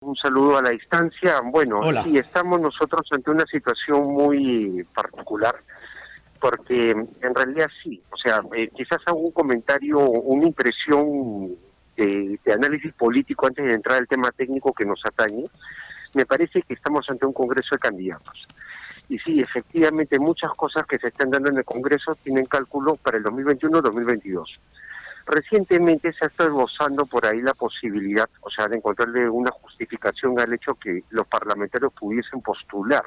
Un saludo a la distancia. Bueno, Hola. sí, estamos nosotros ante una situación muy particular, porque en realidad sí, o sea, quizás hago un comentario, una impresión de análisis político antes de entrar al tema técnico que nos atañe. Me parece que estamos ante un congreso de candidatos. Y sí, efectivamente, muchas cosas que se están dando en el Congreso tienen cálculo para el 2021-2022. Recientemente se ha estado esbozando por ahí la posibilidad, o sea, de encontrarle una justificación al hecho que los parlamentarios pudiesen postular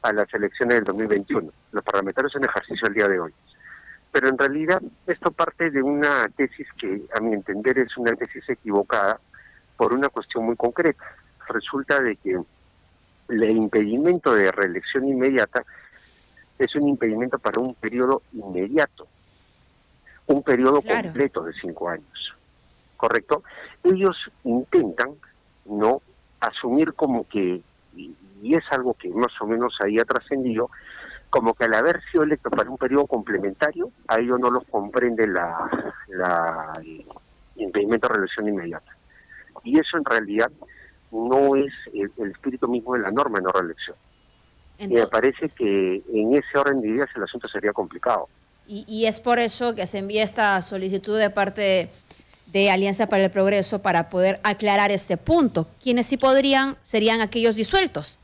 a las elecciones del 2021. Los parlamentarios en ejercicio el día de hoy. Pero en realidad esto parte de una tesis que, a mi entender, es una tesis equivocada por una cuestión muy concreta. Resulta de que el impedimento de reelección inmediata es un impedimento para un periodo inmediato, un periodo Claro. completo de 5 años, ¿correcto? Ellos intentan no asumir como que, y es algo que más o menos ahí ha trascendido, como que al haber sido electo para un periodo complementario, a ellos no los comprende la impedimento de reelección inmediata. Y eso en realidad no es el espíritu mismo de la norma de no reelección. Y me parece Entonces, que en ese orden de ideas el asunto sería complicado. y es por eso que se envía esta solicitud de parte de Alianza para el Progreso para poder aclarar este punto. Quienes sí podrían serían aquellos disueltos.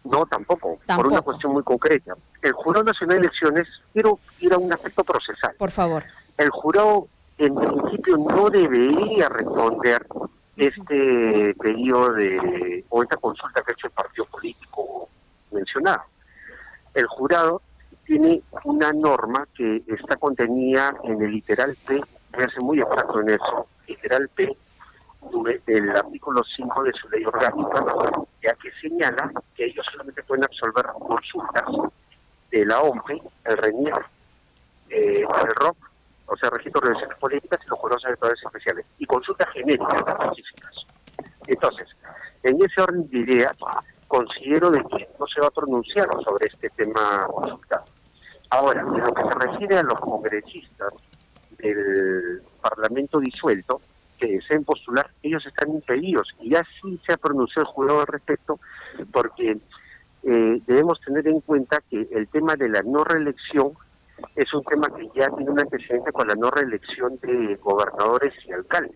No, tampoco, por una Tampoco, cuestión muy concreta. El Jurado Nacional de Elecciones, quiero ir a un aspecto procesal. por favor. El jurado, en principio, no debería responder este pedido o esta consulta que ha hecho el partido político mencionado. El jurado tiene una norma que está contenida en el literal P, me hace muy exacto en eso, literal P, del artículo 5 de su ley orgánica, ya que señala que ellos solamente pueden absolver consultas de la OMPE, el RENIER, el ROC, o sea, Registro de Organizaciones Políticas y los jurados electorales especiales, y consultas genéricas específicas. Entonces, en ese orden de ideas, considero de que no se va a pronunciar sobre este tema consultado. Ahora, en lo que se refiere a los congresistas del Parlamento disuelto, que deseen postular, ellos están impedidos, y ya sí se ha pronunciado el jurado al respecto, porque debemos tener en cuenta que el tema de la no reelección es un tema que ya tiene un antecedente con la no reelección de gobernadores y alcaldes.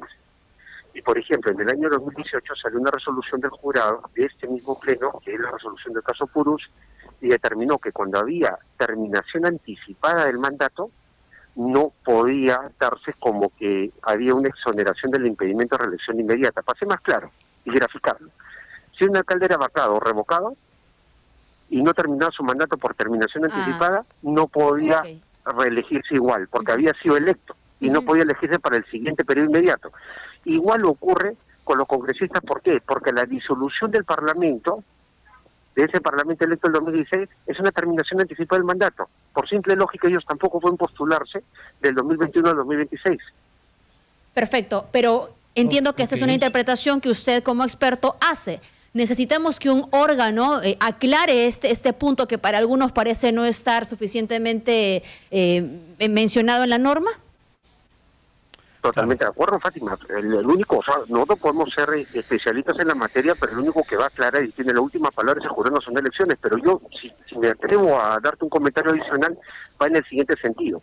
Y por ejemplo, en el año 2018 salió una resolución del jurado de este mismo pleno, que es la resolución del caso Purús, y determinó que cuando había terminación anticipada del mandato, no podía darse como que había una exoneración del impedimento de reelección inmediata. Para ser más claro y graficarlo, si un alcalde era vacado o revocado y no terminaba su mandato por terminación Ah, anticipada, no podía ok. reelegirse igual, porque Ujú, había sido electo y no ujú. podía elegirse para el siguiente periodo inmediato. Igual ocurre con los congresistas, ¿por qué? Porque la disolución del Parlamento, de ese Parlamento electo en 2016, es una terminación anticipada del mandato. Por simple lógica, ellos tampoco pueden postularse del 2021 al 2026. Perfecto, pero entiendo que esta Ok. es una interpretación que usted como experto hace. Necesitamos que un órgano aclare este punto que para algunos parece no estar suficientemente mencionado en la norma. Claro. Totalmente de acuerdo, Fátima. El único, o sea, nosotros podemos ser especialistas en la materia, pero el único que va a aclarar y tiene la última palabra es el Jurado Nacional de Elecciones. Pero yo, si me atrevo a darte un comentario adicional, va en el siguiente sentido.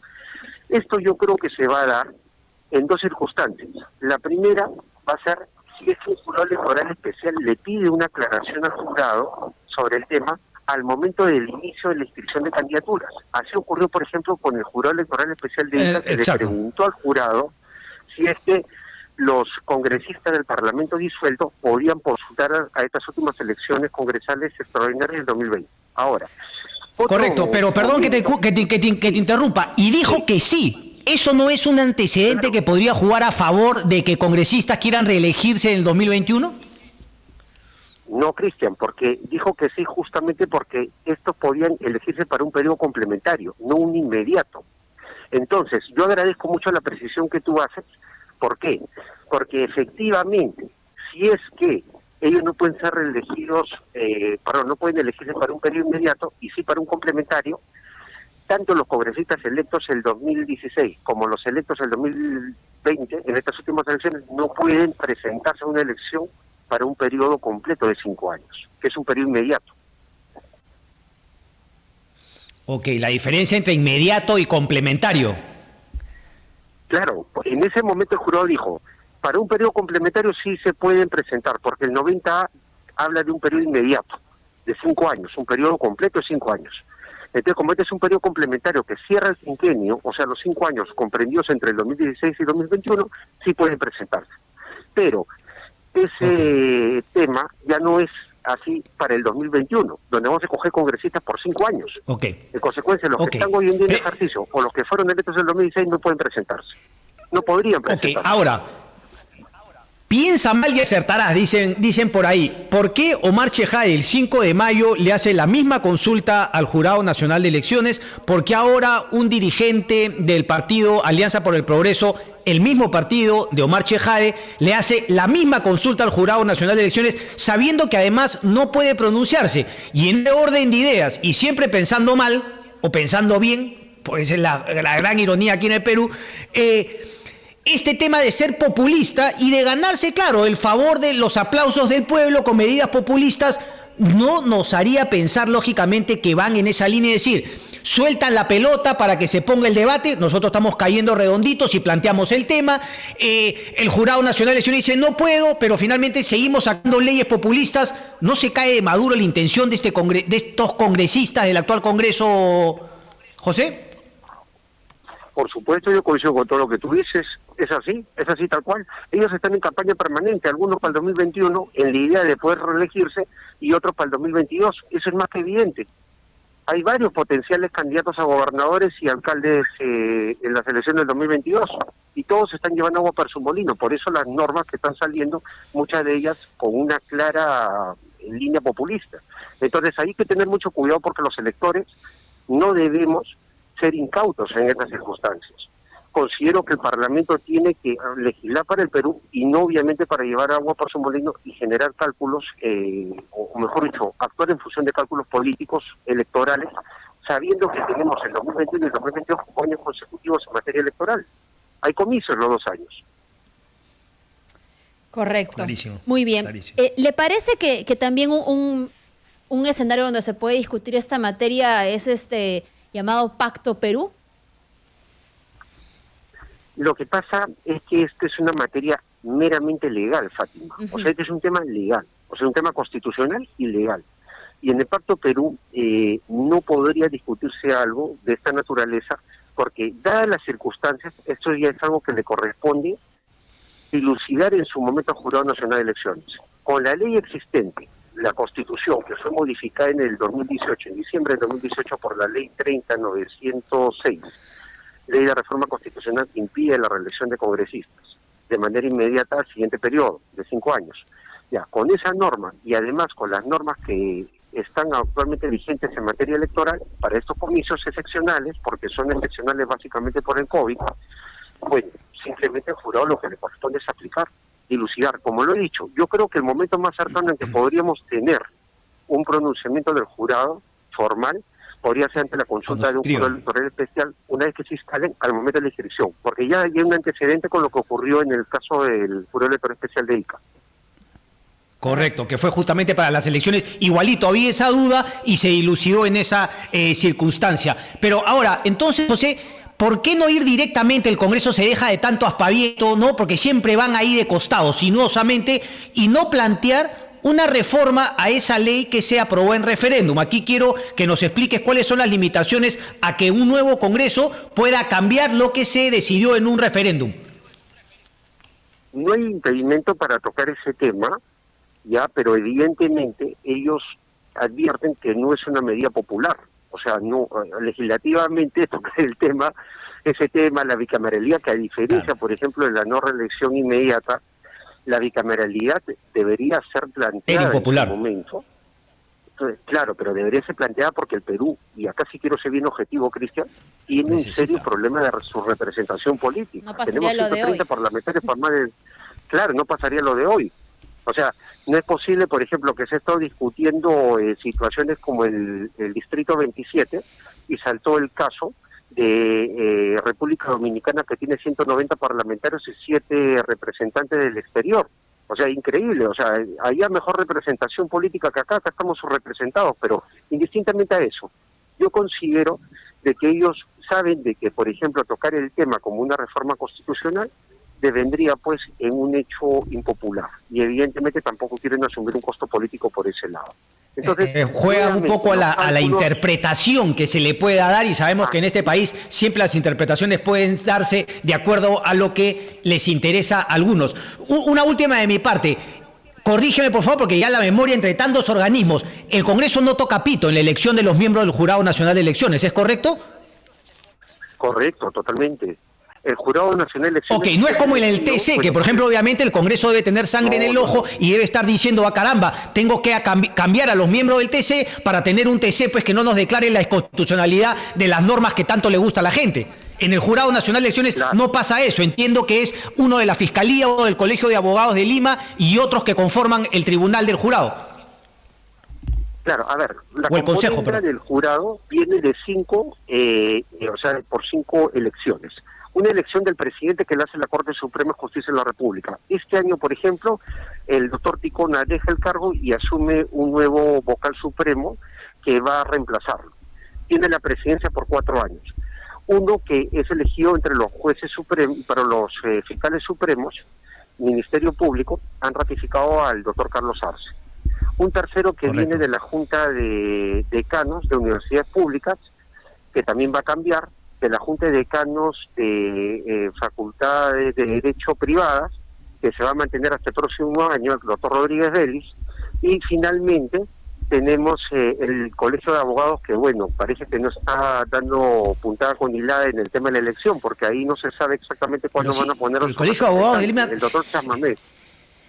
Esto yo creo que se va a dar en dos circunstancias. La primera va a ser si es que un jurado electoral especial le pide una aclaración al jurado sobre el tema al momento del inicio de la inscripción de candidaturas. Así ocurrió, por ejemplo, con el jurado electoral especial de Ica, que le Exacto. preguntó al jurado si es que los congresistas del Parlamento disuelto podían consultar a estas últimas elecciones congresales extraordinarias del 2020. Ahora, Correcto, otro pero perdón que te, momento, que te sí, interrumpa. Y dijo sí, que sí. ¿Eso no es un antecedente claro. que podría jugar a favor de que congresistas quieran reelegirse en el 2021? No, Cristian, porque dijo que sí justamente porque estos podían elegirse para un periodo complementario, no un inmediato. Entonces, yo agradezco mucho la precisión que tú haces. ¿Por qué? Porque efectivamente, si es que ellos no pueden ser reelegidos, no pueden elegirse para un periodo inmediato y sí para un complementario, tanto los congresistas electos el 2016 como los electos el 2020, en estas últimas elecciones, no pueden presentarse a una elección para un periodo completo de 5 años, que es un periodo inmediato. Ok, la diferencia entre inmediato y complementario. Claro, en ese momento el jurado dijo, para un periodo complementario sí se pueden presentar, porque el 90A habla de un periodo inmediato, de 5 años, un periodo completo de 5 años. Entonces, como este es un periodo complementario que cierra el quinquenio, o sea, los 5 años comprendidos entre el 2016 y 2021, sí pueden presentarse. Pero ese tema ya no es así para el 2021, donde vamos a escoger congresistas por 5 años. En consecuencia, los que están hoy en día en ejercicio o los que fueron electos en el 2016 no pueden presentarse. No podrían presentarse. Ahora, piensa mal y acertarás, dicen por ahí. ¿Por qué Omar Chejade el 5 de mayo le hace la misma consulta al Jurado Nacional de Elecciones? ¿Por qué ahora un dirigente del partido Alianza por el Progreso, el mismo partido de Omar Chejade, le hace la misma consulta al Jurado Nacional de Elecciones, sabiendo que además no puede pronunciarse? Y en orden de ideas, y siempre pensando mal, o pensando bien, pues es la gran ironía aquí en el Perú, este tema de ser populista y de ganarse, claro, el favor de los aplausos del pueblo con medidas populistas, no nos haría pensar lógicamente que van en esa línea de decir, sueltan la pelota para que se ponga el debate, nosotros estamos cayendo redonditos y planteamos el tema, el Jurado Nacional de Elecciones dice no puedo, pero finalmente seguimos sacando leyes populistas. ¿No se cae de maduro la intención de estos congresistas del actual Congreso, José? Por supuesto, yo coincido con todo lo que tú dices, es así tal cual. Ellos están en campaña permanente, algunos para el 2021 en la idea de poder reelegirse y otros para el 2022, eso es más que evidente. Hay varios potenciales candidatos a gobernadores y alcaldes en las elecciones del 2022 y todos están llevando agua para su molino, por eso las normas que están saliendo, muchas de ellas con una clara línea populista. Entonces hay que tener mucho cuidado porque los electores no debemos ser incautos en estas circunstancias. Considero que el Parlamento tiene que legislar para el Perú y no obviamente para llevar agua por su molino y generar cálculos, o mejor dicho, actuar en función de cálculos políticos, electorales, sabiendo que tenemos el 2021 y el 2022 años consecutivos en materia electoral. Hay comicios los 2 años. Correcto. Clarísimo. Muy bien. Clarísimo. ¿Le parece que también un escenario donde se puede discutir esta materia es llamado Pacto Perú? Lo que pasa es que esta es una materia meramente legal, Fátima. O sea, este es un tema legal, o sea, un tema constitucional y legal. Y en el Pacto Perú no podría discutirse algo de esta naturaleza porque, dadas las circunstancias, esto ya es algo que le corresponde dilucidar en su momento al Jurado Nacional de Elecciones. Con la ley existente, la Constitución, que fue modificada en el 2018, en diciembre del 2018 por la Ley 30.906, Ley de Reforma Constitucional que impide la reelección de congresistas de manera inmediata al siguiente periodo de 5 años. Ya, con esa norma y además con las normas que están actualmente vigentes en materia electoral para estos comicios excepcionales, porque son excepcionales básicamente por el COVID, bueno, simplemente el jurado lo que le corresponde es aplicar, dilucidar. Como lo he dicho, yo creo que el momento más cercano en que podríamos tener un pronunciamiento del jurado formal podría ser ante la consulta de un jurado electoral especial una vez que se instalen al momento de la inscripción, porque ya hay un antecedente con lo que ocurrió en el caso del jurado electoral especial de Ica. Correcto, que fue justamente para las elecciones, igualito había esa duda y se dilucidó en esa circunstancia. Pero ahora, entonces, José, ¿por qué no ir directamente? El Congreso se deja de tanto aspaviento, ¿no? Porque siempre van ahí de costado, sinuosamente, y no plantear una reforma a esa ley que se aprobó en referéndum. Aquí quiero que nos expliques cuáles son las limitaciones a que un nuevo Congreso pueda cambiar lo que se decidió en un referéndum. No hay impedimento para tocar ese tema, ya, pero evidentemente ellos advierten que no es una medida popular. O sea, no legislativamente tocar el tema, ese tema, la bicameralidad, que a diferencia, por ejemplo, de la no reelección inmediata, la bicameralidad debería ser planteada en este momento. Entonces, claro, pero debería ser planteada porque el Perú, y acá sí quiero ser bien objetivo, Cristian, tiene un serio problema de su representación política. No pasaría Tenemos 130 parlamentarios por más de... Claro, no pasaría lo de hoy. O sea, no es posible, por ejemplo, que se ha estado discutiendo situaciones como el Distrito 27, y saltó el caso de República Dominicana, que tiene 190 parlamentarios y 7 representantes del exterior. O sea, increíble, o sea, había mejor representación política que acá estamos subrepresentados, pero indistintamente a eso, yo considero de que ellos saben de que, por ejemplo, tocar el tema como una reforma constitucional devendría pues en un hecho impopular, y evidentemente tampoco quieren asumir un costo político por ese lado. Entonces, juega un poco a la interpretación que se le pueda dar, y sabemos que en este país siempre las interpretaciones pueden darse de acuerdo a lo que les interesa a algunos. Una última de mi parte, corrígeme por favor, porque ya la memoria entre tantos organismos, el Congreso no toca pito en la elección de los miembros del Jurado Nacional de Elecciones, ¿es correcto? Correcto, totalmente. El Jurado Nacional de Elecciones... Ok, no es como en el TC, que por ejemplo obviamente el Congreso debe tener sangre en el ojo y debe estar diciendo, caramba, tengo que cambiar a los miembros del TC para tener un TC pues que no nos declare la inconstitucionalidad de las normas que tanto le gusta a la gente. En el Jurado Nacional de Elecciones no pasa eso. Entiendo que es uno de la Fiscalía o del Colegio de Abogados de Lima y otros que conforman el Tribunal del Jurado. Claro, a ver, la componente del jurado viene de 5, o sea, por 5 elecciones. Una elección del presidente que le hace la Corte Suprema de Justicia de la República. Este año, por ejemplo, el doctor Ticona deja el cargo y asume un nuevo vocal supremo que va a reemplazarlo. Tiene la presidencia por 4 años. Uno que es elegido entre los jueces supremos, para los fiscales supremos, Ministerio Público, han ratificado al doctor Carlos Arce. Un tercero que viene de la Junta de Decanos de Universidades Públicas, que también va a cambiar, de la Junta de Decanos de Facultades de Derecho Privadas, que se va a mantener hasta el próximo año, el doctor Rodríguez Vélez, y finalmente tenemos el Colegio de Abogados, que bueno, parece que no está dando puntada con hilada en el tema de la elección, porque ahí no se sabe exactamente cuándo van a poner... El Colegio de Abogados de Lima... El doctor Chamamé.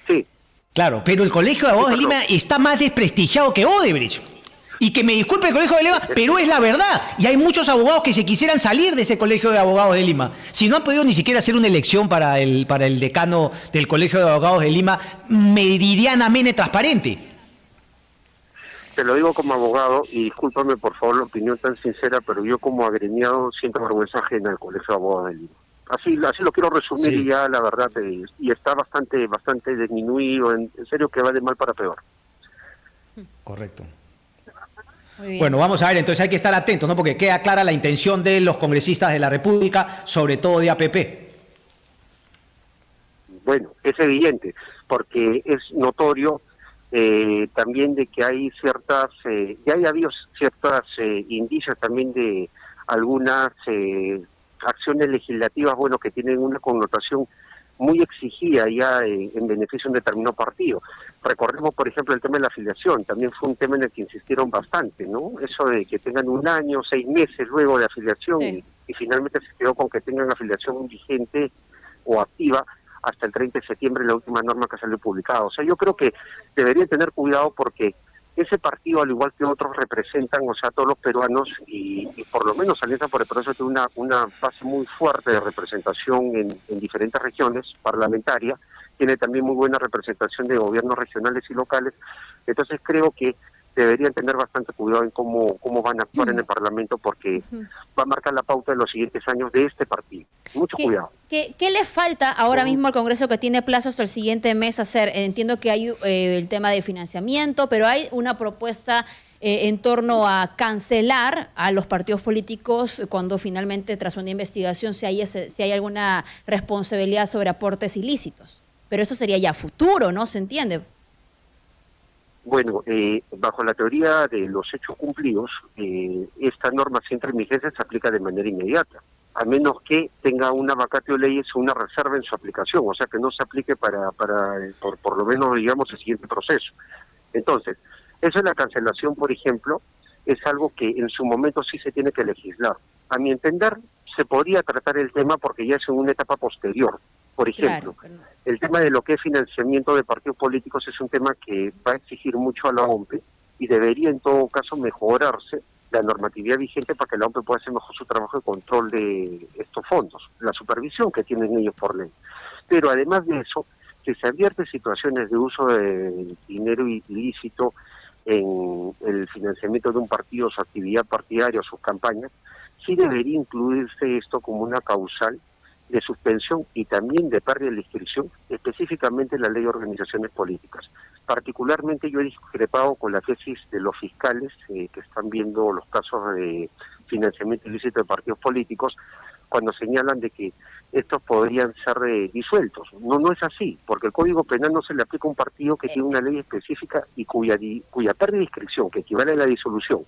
Sí. Claro, pero el Colegio de Abogados de Lima está más desprestigiado que Odebrecht. Y que me disculpe el Colegio de Lima, pero es la verdad. Y hay muchos abogados que se quisieran salir de ese Colegio de Abogados de Lima. Si no han podido ni siquiera hacer una elección para el decano del Colegio de Abogados de Lima meridianamente transparente. Te lo digo como abogado, y discúlpame por favor la opinión tan sincera, pero yo como agremiado siento vergüenza ajena al Colegio de Abogados de Lima. Así lo quiero resumir, sí. Y ya la verdad, y está bastante disminuido, en serio que va de mal para peor. Correcto. Bueno, vamos a ver, entonces hay que estar atentos, ¿no? Porque queda clara la intención de los congresistas de la República, sobre todo de APP. Bueno, es evidente, porque es notorio también de que hay ciertas, ya hay habido ciertos indicios también de algunas acciones legislativas, bueno, que tienen una connotación muy exigida ya en beneficio de un determinado partido. Recordemos, por ejemplo, el tema de la afiliación, también fue un tema en el que insistieron bastante, ¿no? Eso de que tengan 1 año, 6 meses luego de afiliación, sí. y finalmente se quedó con que tengan afiliación vigente o activa hasta el 30 de septiembre, la última norma que salió publicada. O sea, yo creo que deberían tener cuidado porque ese partido, al igual que otros, representan, o sea, a todos los peruanos y por lo menos Alianza por el Progreso tiene una base muy fuerte de representación en diferentes regiones parlamentarias, tiene también muy buena representación de gobiernos regionales y locales, entonces creo que deberían tener bastante cuidado en cómo van a actuar en el Parlamento porque va a marcar la pauta de los siguientes años de este partido. Mucho cuidado. ¿Qué le falta ahora mismo al Congreso que tiene plazos el siguiente mes hacer? Entiendo que hay el tema de financiamiento, pero hay una propuesta en torno a cancelar a los partidos políticos cuando finalmente, tras una investigación, si hay alguna responsabilidad sobre aportes ilícitos. Pero eso sería ya futuro, ¿no? ¿Se entiende? Bueno, bajo la teoría de los hechos cumplidos, esta norma, si entra en vigencia, se aplica de manera inmediata, a menos que tenga una vacatio de leyes o una reserva en su aplicación, o sea que no se aplique por lo menos, digamos, el siguiente proceso. Entonces, eso es la cancelación, por ejemplo, es algo que en su momento sí se tiene que legislar. A mi entender, se podría tratar el tema porque ya es en una etapa posterior. Por ejemplo, el tema de lo que es financiamiento de partidos políticos es un tema que va a exigir mucho a la OMPE y debería en todo caso mejorarse la normatividad vigente para que la OMPE pueda hacer mejor su trabajo de control de estos fondos, la supervisión que tienen ellos por ley. Pero además de eso, si se advierte situaciones de uso de dinero ilícito en el financiamiento de un partido, su actividad partidaria o sus campañas, sí debería incluirse esto como una causal de suspensión y también de pérdida de inscripción, específicamente en la ley de organizaciones políticas. Particularmente yo he discrepado con la tesis de los fiscales que están viendo los casos de financiamiento ilícito de partidos políticos, cuando señalan de que estos podrían ser disueltos. No es así, porque el Código Penal no se le aplica a un partido que tiene una ley específica y cuya pérdida de inscripción, que equivale a la disolución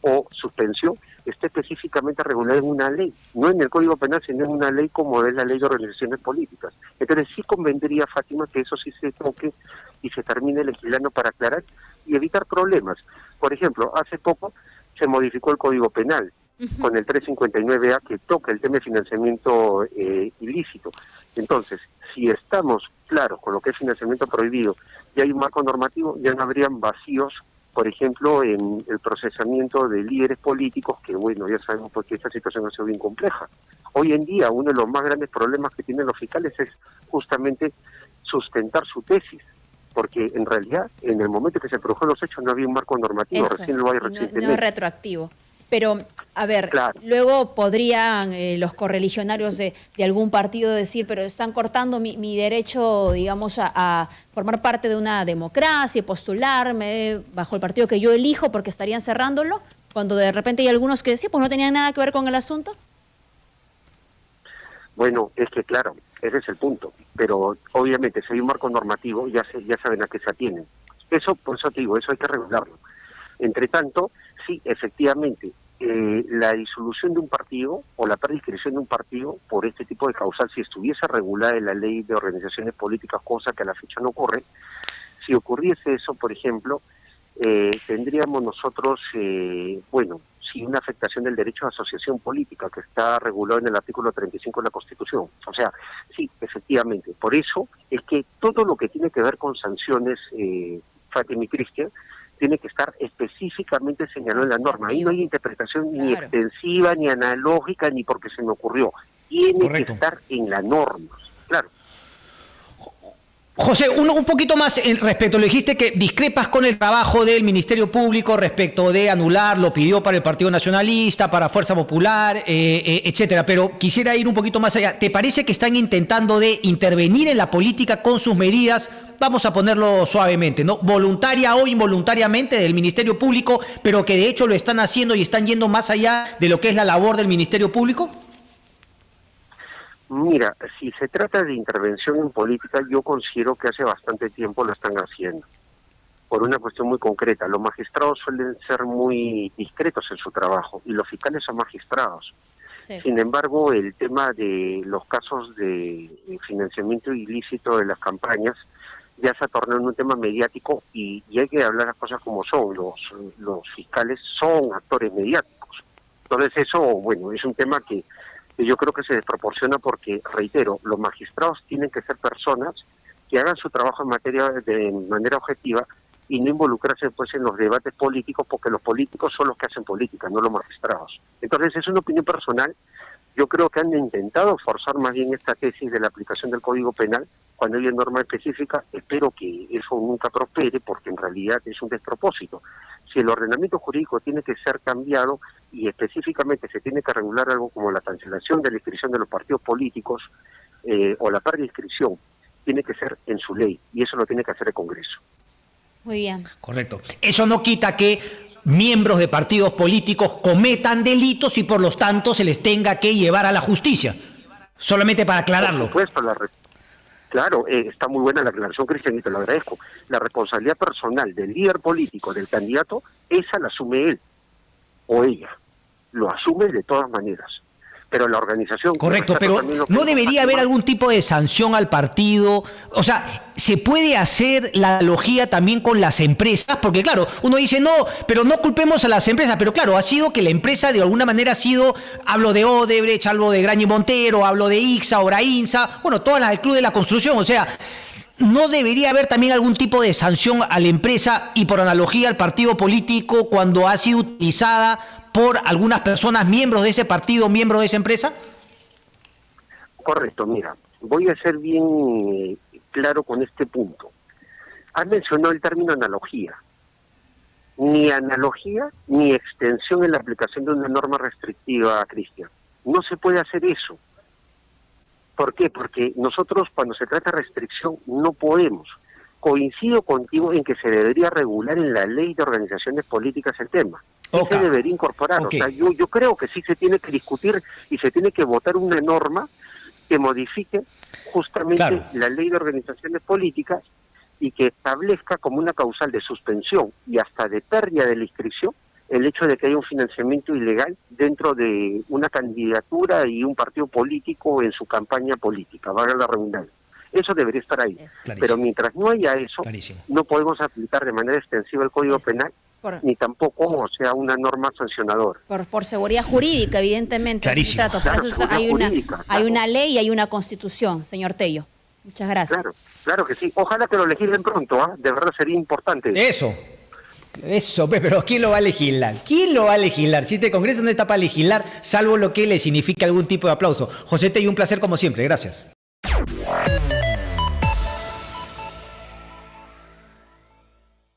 o suspensión, está específicamente regulada en una ley, no en el Código Penal, sino en una ley como es la Ley de Organizaciones Políticas. Entonces sí convendría, Fátima, que eso sí se toque y se termine legislando para aclarar y evitar problemas. Por ejemplo, hace poco se modificó el Código Penal con el 359A que toca el tema de financiamiento ilícito. Entonces, si estamos claros con lo que es financiamiento prohibido y hay un marco normativo, ya no habrían vacíos, por ejemplo, en el procesamiento de líderes políticos, que bueno, ya sabemos por qué esta situación ha sido bien compleja. Hoy en día uno de los más grandes problemas que tienen los fiscales es justamente sustentar su tesis, porque en realidad en el momento que se produjeron los hechos no había un marco normativo, Eso, recién lo hay recientemente. No es retroactivo. Pero, a ver, claro. Luego podrían los correligionarios de algún partido decir, pero están cortando mi derecho, digamos, a formar parte de una democracia y postularme bajo el partido que yo elijo porque estarían cerrándolo, cuando de repente hay algunos que sí, pues no tenían nada que ver con el asunto. Bueno, es que claro, ese es el punto, pero obviamente si hay un marco normativo ya saben a qué se atienen. Eso, por eso te digo, eso hay que regularlo. Entre tanto, sí, efectivamente, la disolución de un partido o la pérdida de inscripción de un partido por este tipo de causal, si estuviese regulada en la ley de organizaciones políticas, cosa que a la fecha no ocurre, si ocurriese eso, por ejemplo, tendríamos nosotros, sí, una afectación del derecho de asociación política que está regulado en el artículo 35 de la Constitución. O sea, sí, efectivamente. Por eso es que todo lo que tiene que ver con sanciones, Fátima y Cristian, tiene que estar específicamente señalado en la norma. Ahí no hay interpretación ni extensiva, ni analógica, ni porque se me ocurrió. Tiene que estar en la norma, claro. José, un poquito más respecto, le dijiste que discrepas con el trabajo del Ministerio Público respecto de anular, lo pidió para el Partido Nacionalista, para Fuerza Popular, etcétera, pero quisiera ir un poquito más allá. ¿Te parece que están intentando de intervenir en la política con sus medidas, vamos a ponerlo suavemente, ¿no? Voluntaria o involuntariamente del Ministerio Público, pero que de hecho lo están haciendo y están yendo más allá de lo que es la labor del Ministerio Público? Mira, si se trata de intervención en política, yo considero que hace bastante tiempo lo están haciendo, por una cuestión muy concreta. Los magistrados suelen ser muy discretos en su trabajo y los fiscales son magistrados. Sí. Sin embargo, el tema de los casos de financiamiento ilícito de las campañas ya se ha tornado en un tema mediático y hay que hablar las cosas como son. Los fiscales son actores mediáticos. Entonces eso, bueno, es un tema que yo creo que se desproporciona porque, reitero, los magistrados tienen que ser personas que hagan su trabajo de manera objetiva y no involucrarse después en los debates políticos, porque los políticos son los que hacen política, no los magistrados. Entonces, es una opinión personal. Yo creo que han intentado forzar más bien esta tesis de la aplicación del Código Penal cuando hay una norma específica. Espero que eso nunca prospere, porque en realidad es un despropósito. Si el ordenamiento jurídico tiene que ser cambiado y específicamente se tiene que regular algo como la cancelación de la inscripción de los partidos políticos o la pérdida de inscripción, tiene que ser en su ley, y eso lo tiene que hacer el Congreso. Muy bien. Correcto. Eso no quita que miembros de partidos políticos cometan delitos y por lo tanto se les tenga que llevar a la justicia. Solamente para aclararlo. Por supuesto, claro, está muy buena la aclaración, Cristian, y te lo agradezco. La responsabilidad personal del líder político, del candidato, esa la asume él o ella. Lo asume de todas maneras. Pero la organización... Correcto, pero ¿no debería haber algún tipo de sanción al partido? O sea, ¿se puede hacer la analogía también con las empresas? Porque claro, uno dice, no, pero no culpemos a las empresas. Pero claro, ha sido que la empresa de alguna manera ha sido, hablo de Odebrecht, hablo de Graña y Montero, hablo de Ixa, Obrainsa, bueno, todas las del Club de la Construcción. O sea, ¿no debería haber también algún tipo de sanción a la empresa y por analogía al partido político cuando ha sido utilizada por algunas personas, miembros de ese partido, miembros de esa empresa? Correcto, mira, voy a ser bien claro con este punto. Has mencionado el término analogía. ni analogía ni extensión en la aplicación de una norma restrictiva, Cristian. No se puede hacer eso. ¿Por qué? Porque nosotros cuando se trata de restricción no podemos. Coincido contigo en que se debería regular en la ley de organizaciones políticas el tema. Sí se debería incorporar. Okay. O sea, yo creo que sí se tiene que discutir y se tiene que votar una norma que modifique justamente la ley de organizaciones políticas y que establezca como una causal de suspensión y hasta de pérdida de la inscripción el hecho de que haya un financiamiento ilegal dentro de una candidatura y un partido político en su campaña política, valga la redundancia. Eso debería estar ahí. Pero mientras no haya eso, no podemos aplicar de manera extensiva el Código Penal, ni tampoco, o sea, una norma sancionadora. Por seguridad jurídica, evidentemente. Clarísimo. Para eso hay una ley y hay una constitución, señor Tello. Muchas gracias. Claro que sí. Ojalá que lo legislen pronto, ¿eh? De verdad sería importante. Eso, pero ¿quién lo va a legislar? ¿Quién lo va a legislar? Si este Congreso no está para legislar, salvo lo que le significa algún tipo de aplauso. José Tello, un placer como siempre. Gracias.